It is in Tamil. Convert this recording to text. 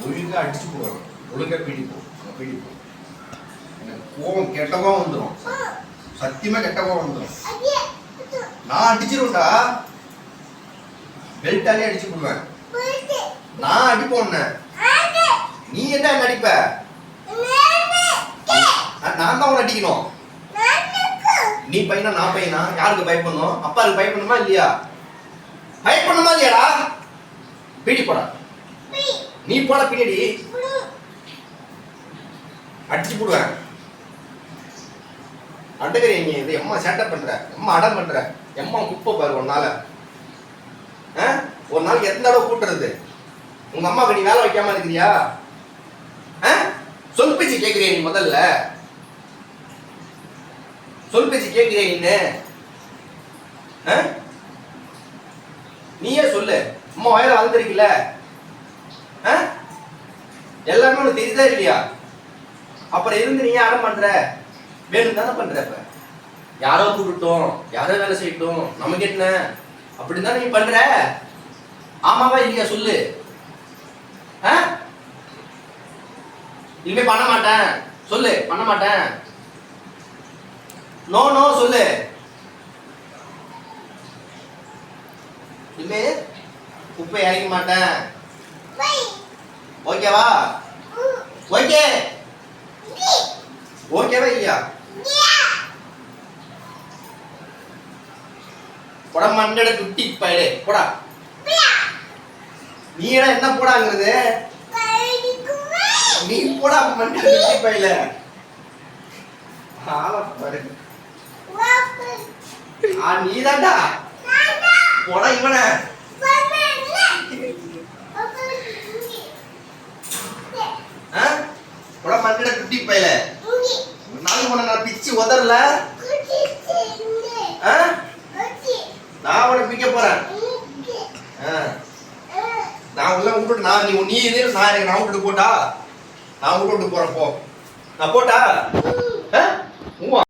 ஒழுங்கா அடிச்சு போடுவாங்க. ஒழுங்கா பிடிப்போம். பிடிப்போம். எனக்கு கோவம் கெட்டவா வந்துடும். சத்தியமா கெட்டவா வந்துடும். நான் அடிச்சிருவேன்டா. பெல்ட்டாலே அடிச்சு போடுவேன். நான் அடிப்போன்னு நீ என்ன அடிப்ப? நான் தான் உன்னை அடிக்கணும். நீ பையனா நான் பையனா? யாருக்கு பயப்படணும்? அப்பாருக்கு பயப்படணுமா இல்லையா? பயப்படணுமா இல்லையாடா? பீடி போடா. நீ போட பின்னாடி அடிச்சு போடுவேன். அடக்கறீங்க நீ. இது எம்மா சேட்டை பண்ற, எம்மா அடம் பண்ற, எம்மா குப்பை பாரு. ஒரு நாளைக்கு எத்தனை தடவை கூட்டுறது? உங்க அம்மாவுக்கு நீ வேலை வைக்காம இருக்கிறியா? சொல் பேச்சு கேட்கிறியா நீ? முதல்ல சொல் பேச்சு கேட்கிறியா நீ? நீயே சொல்லு. அம்மா வயல வளர்ந்துருக்கல, எல்லாமே உனக்கு தெரியுதா இல்லையா? அப்புறம் இருந்து நீ அடம் பண்ற, வேணும் தானே பண்ற. இப்ப யாரோ கூப்பிட்டோம், யாரோ வேலை செய்யட்டும், நமக்கு என்ன அப்படின்னு தானே நீ பண்ற. ஆமாவா இல்லையா சொல்லு. இனிமே பண்ண மாட்டேன் சொல்லு. பண்ண மாட்டேன். நோ நோ சொல்லு. இனிமே குப்பை இறக்க மாட்டேன். ஓகேவா? ஓகே ஓகேவா இல்லையா? போட மண்டட குட்டி பையலே போடா. நீ என்ன போடாங்கிறது? நீ போடா மண்டட குட்டி பையல. நீ தான்டா போடா. இவனை போட மண்டட குட்டி பையல. நாளைக்கு உன நான் பிச்சு உதறல. நான் உன பிக்க போறேன். நான் உள்ள விட்டுட்டு நீ இது நான் விட்டுட்டு போட்டா நான் விட்டு போறேன். போ நான் போட்டா